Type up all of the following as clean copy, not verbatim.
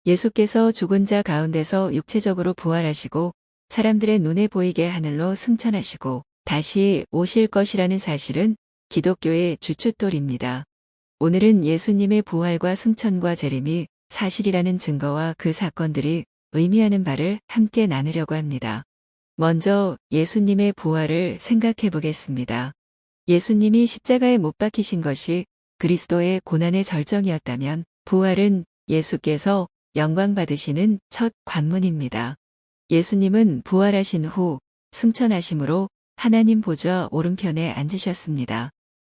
예수께서 죽은 자 가운데서 육체적으로 부활하시고 사람들의 눈에 보이게 하늘로 승천하시고 다시 오실 것이라는 사실은 기독교의 주춧돌입니다. 오늘은 예수님의 부활과 승천과 재림이 사실이라는 증거와 그 사건들이 의미하는 바를 함께 나누려고 합니다. 먼저 예수님의 부활을 생각해 보겠습니다. 예수님이 십자가에 못 박히신 것이 그리스도의 고난의 절정이었다면 부활은 예수께서 영광 받으시는 첫 관문입니다. 예수님은 부활하신 후 승천하심으로 하나님 보좌 오른편에 앉으셨습니다.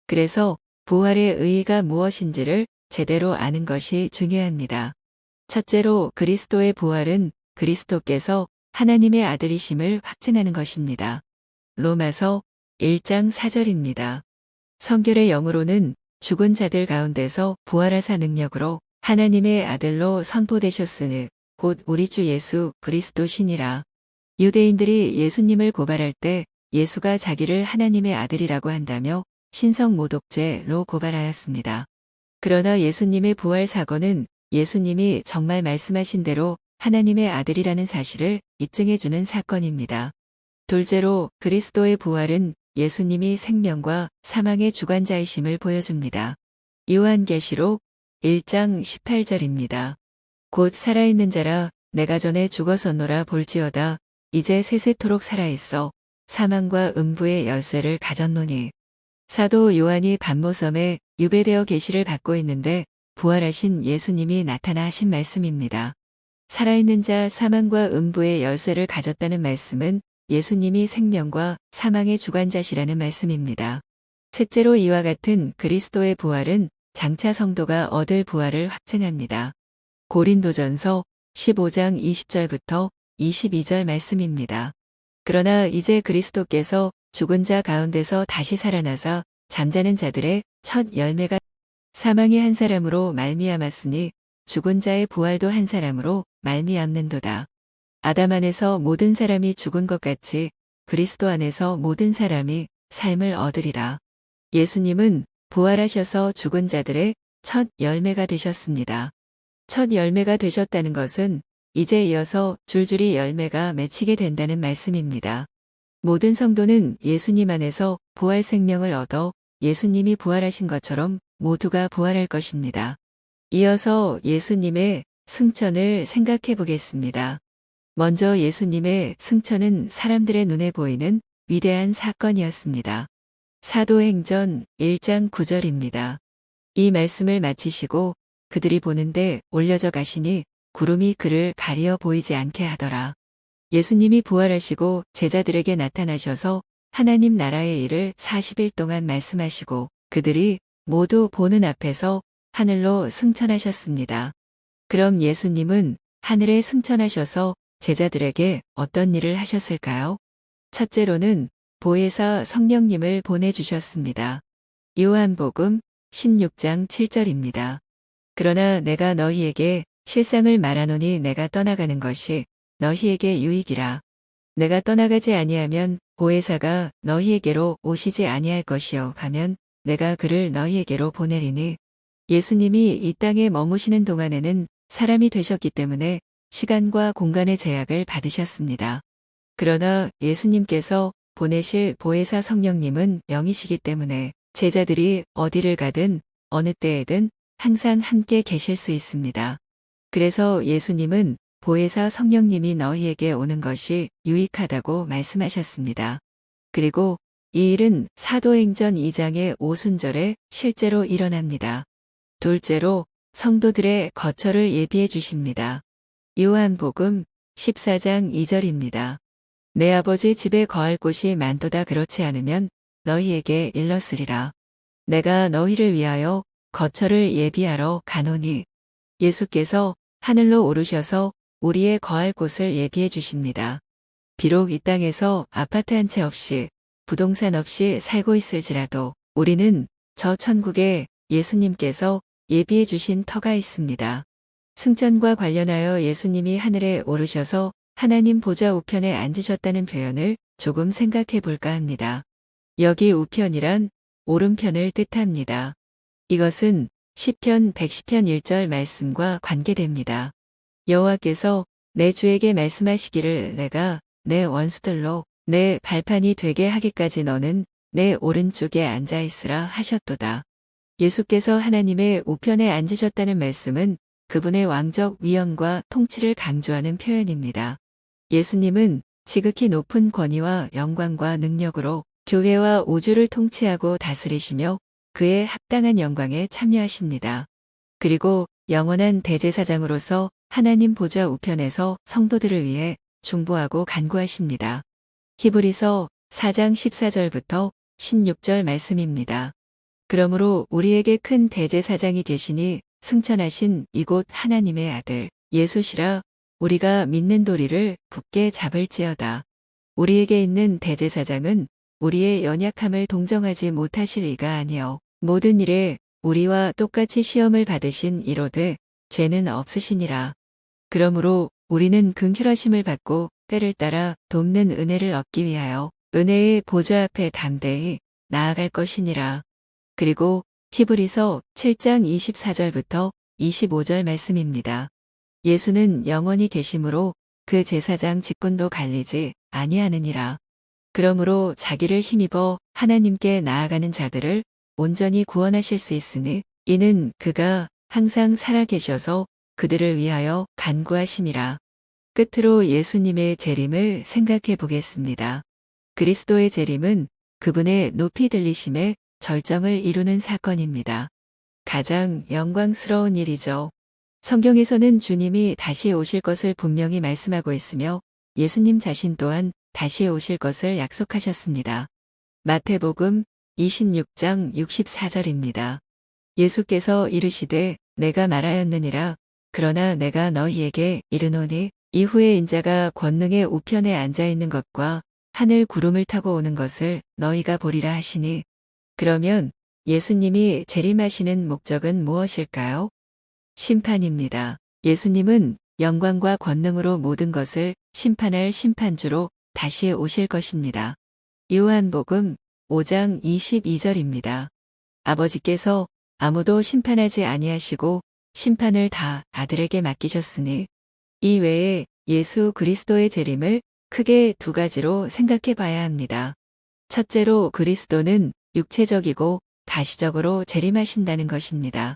그래서 부활의 의의가 무엇인지를 제대로 아는 것이 중요합니다. 첫째로 그리스도의 부활은 그리스도께서 하나님의 아들이심을 확증하는 것입니다. 로마서 1장 4절입니다. 성결의 영으로는 죽은 자들 가운데서 부활하사 능력으로 하나님의 아들로 선포되셨으니 곧 우리 주 예수 그리스도시니라. 유대인들이 예수님을 고발할 때 예수가 자기를 하나님의 아들이라고 한다며 신성모독죄로 고발하였습니다. 그러나 예수님의 부활 사건은 예수님이 정말 말씀하신 대로 하나님의 아들이라는 사실을 입증해주는 사건입니다. 둘째로 그리스도의 부활은 예수님이 생명과 사망의 주관자이심을 보여줍니다. 요한계시록 1장 18절입니다. 곧 살아있는 자라 내가 전에 죽었었노라 볼지어다 이제 세세토록 살아있어 사망과 음부의 열쇠를 가졌노니. 사도 요한이 반모섬에 유배되어 계시를 받고 있는데 부활하신 예수님이 나타나 하신 말씀입니다. 살아있는 자 사망과 음부의 열쇠를 가졌다는 말씀은 예수님이 생명과 사망의 주관자시라는 말씀입니다. 셋째로 이와 같은 그리스도의 부활은 장차 성도가 얻을 부활을 확증합니다. 고린도전서 15장 20절부터 22절 말씀입니다. 그러나 이제 그리스도께서 죽은 자 가운데서 다시 살아나사 잠자는 자들의 첫 열매가 사망의 한 사람으로 말미암았으니 죽은 자의 부활도 한 사람으로 말미암는도다. 아담 안에서 모든 사람이 죽은 것 같이 그리스도 안에서 모든 사람이 삶을 얻으리라. 예수님은 부활하셔서 죽은 자들의 첫 열매가 되셨습니다. 첫 열매가 되셨다는 것은 이제 이어서 줄줄이 열매가 맺히게 된다는 말씀입니다. 모든 성도는 예수님 안에서 부활 생명을 얻어 예수님이 부활하신 것처럼 모두가 부활할 것입니다. 이어서 예수님의 승천을 생각해 보겠습니다. 먼저 예수님의 승천은 사람들의 눈에 보이는 위대한 사건이었습니다. 사도행전 1장 9절입니다. 이 말씀을 마치시고 그들이 보는데 올려져 가시니 구름이 그를 가리어 보이지 않게 하더라. 예수님이 부활하시고 제자들에게 나타나셔서 하나님 나라의 일을 40일 동안 말씀하시고 그들이 모두 보는 앞에서 하늘로 승천하셨습니다. 그럼 예수님은 하늘에 승천하셔서 제자들에게 어떤 일을 하셨을까요? 첫째로는 보혜사 성령님을 보내주셨습니다. 요한복음 16장 7절입니다. 그러나 내가 너희에게 실상을 말하노니 내가 떠나가는 것이 너희에게 유익이라. 내가 떠나가지 아니하면 보혜사가 너희에게로 오시지 아니할 것이요 하면 내가 그를 너희에게로 보내리니. 예수님이 이 땅에 머무시는 동안에는 사람이 되셨기 때문에 시간과 공간의 제약을 받으셨습니다. 그러나 예수님께서 보내실 보혜사 성령님은 영이시기 때문에 제자들이 어디를 가든 어느 때에든 항상 함께 계실 수 있습니다. 그래서 예수님은 보혜사 성령님이 너희에게 오는 것이 유익하다고 말씀하셨습니다. 그리고 이 일은 사도행전 2장의 오순절에 실제로 일어납니다. 둘째로 성도들의 거처를 예비해 주십니다. 요한복음 14장 2절입니다. 내 아버지 집에 거할 곳이 많도다 그렇지 않으면 너희에게 일렀으리라. 내가 너희를 위하여 거처를 예비하러 가노니. 예수께서 하늘로 오르셔서 우리의 거할 곳을 예비해 주십니다. 비록 이 땅에서 아파트 한 채 없이 부동산 없이 살고 있을지라도 우리는 저 천국에 예수님께서 예비해 주신 터가 있습니다. 승천과 관련하여 예수님이 하늘에 오르셔서 하나님 보좌 우편에 앉으셨다는 표현을 조금 생각해 볼까 합니다. 여기 우편이란 오른편을 뜻합니다. 이것은 시편 110편 1절 말씀과 관계됩니다. 여호와께서 내 주에게 말씀하시기를 내가 내 원수들로 내 발판이 되게 하기까지 너는 내 오른쪽에 앉아 있으라 하셨도다. 예수께서 하나님의 우편에 앉으셨다는 말씀은 그분의 왕적 위엄과 통치를 강조하는 표현입니다. 예수님은 지극히 높은 권위와 영광과 능력으로 교회와 우주를 통치하고 다스리시며 그의 합당한 영광에 참여하십니다. 그리고 영원한 대제사장으로서 하나님 보좌 우편에서 성도들을 위해 중보하고 간구하십니다. 히브리서 4장 14절부터 16절 말씀입니다. 그러므로 우리에게 큰 대제사장이 계시니 승천하신 이곳 하나님의 아들 예수시라. 우리가 믿는 도리를 굳게 잡을지어다. 우리에게 있는 대제사장은 우리의 연약함을 동정하지 못하실 이가 아니요 모든 일에 우리와 똑같이 시험을 받으신 이로되 죄는 없으시니라. 그러므로 우리는 긍휼하심을 받고 때를 따라 돕는 은혜를 얻기 위하여 은혜의 보좌 앞에 담대히 나아갈 것이니라. 그리고 히브리서 7장 24절부터 25절 말씀입니다. 예수는 영원히 계심으로 그 제사장 직분도 갈리지 아니하느니라. 그러므로 자기를 힘입어 하나님께 나아가는 자들을 온전히 구원하실 수 있으니 이는 그가 항상 살아계셔서 그들을 위하여 간구하심이라. 끝으로 예수님의 재림을 생각해 보겠습니다. 그리스도의 재림은 그분의 높이 들리심에 절정을 이루는 사건입니다. 가장 영광스러운 일이죠. 성경에서는 주님이 다시 오실 것을 분명히 말씀하고 있으며 예수님 자신 또한 다시 오실 것을 약속하셨습니다. 마태복음 26장 64절입니다. 예수께서 이르시되 내가 말하였느니라. 그러나 내가 너희에게 이르노니 이후에 인자가 권능의 우편에 앉아 있는 것과 하늘 구름을 타고 오는 것을 너희가 보리라 하시니. 그러면 예수님이 재림하시는 목적은 무엇일까요? 심판입니다. 예수님은 영광과 권능으로 모든 것을 심판할 심판주로 다시 오실 것입니다. 요한복음 5장 22절입니다. 아버지께서 아무도 심판하지 아니하시고 심판을 다 아들에게 맡기셨으니 이 외에 예수 그리스도의 재림을 크게 두 가지로 생각해 봐야 합니다. 첫째로 그리스도는 육체적이고 가시적으로 재림하신다는 것입니다.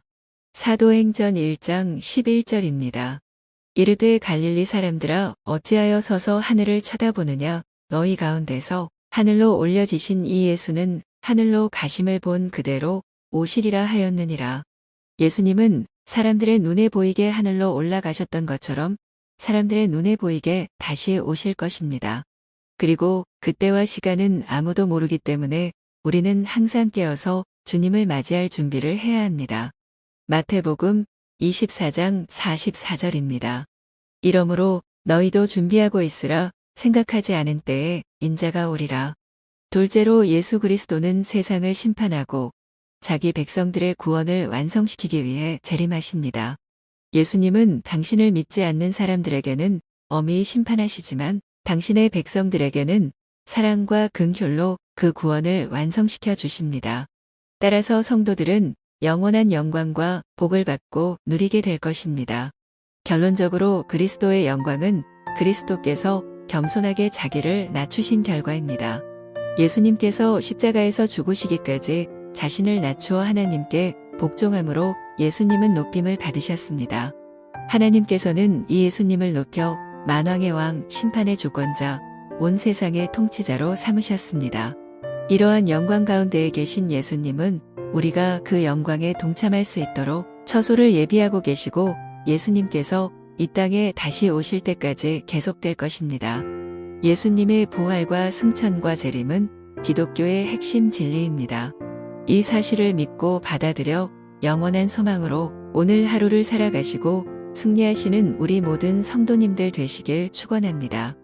사도행전 1장 11절입니다. 이르되 갈릴리 사람들아 어찌하여 서서 하늘을 쳐다보느냐. 너희 가운데서 하늘로 올려지신 이 예수는 하늘로 가심을 본 그대로 오시리라 하였느니라. 예수님은 사람들의 눈에 보이게 하늘로 올라가셨던 것처럼 사람들의 눈에 보이게 다시 오실 것입니다. 그리고 그때와 시간은 아무도 모르기 때문에 우리는 항상 깨어서 주님을 맞이할 준비를 해야 합니다. 마태복음 24장 44절입니다. 이러므로 너희도 준비하고 있으라. 생각하지 않은 때에 인자가 오리라. 둘째로 예수 그리스도는 세상을 심판하고 자기 백성들의 구원을 완성시키기 위해 재림하십니다. 예수님은 당신을 믿지 않는 사람들에게는 엄히 심판하시지만 당신의 백성들에게는 사랑과 긍휼로 그 구원을 완성시켜 주십니다. 따라서 성도들은 영원한 영광과 복을 받고 누리게 될 것입니다. 결론적으로 그리스도의 영광은 그리스도께서 겸손하게 자기를 낮추신 결과입니다. 예수님께서 십자가에서 죽으시기까지 자신을 낮추어 하나님께 복종함으로 예수님은 높임을 받으셨습니다. 하나님께서는 이 예수님을 높여 만왕의 왕, 심판의 주권자, 온 세상의 통치자로 삼으셨습니다. 이러한 영광 가운데에 계신 예수님은 우리가 그 영광에 동참할 수 있도록 처소를 예비하고 계시고 예수님께서 이 땅에 다시 오실 때까지 계속될 것입니다. 예수님의 부활과 승천과 재림은 기독교의 핵심 진리입니다. 이 사실을 믿고 받아들여 영원한 소망으로 오늘 하루를 살아가시고 승리하시는 우리 모든 성도님들 되시길 축원합니다.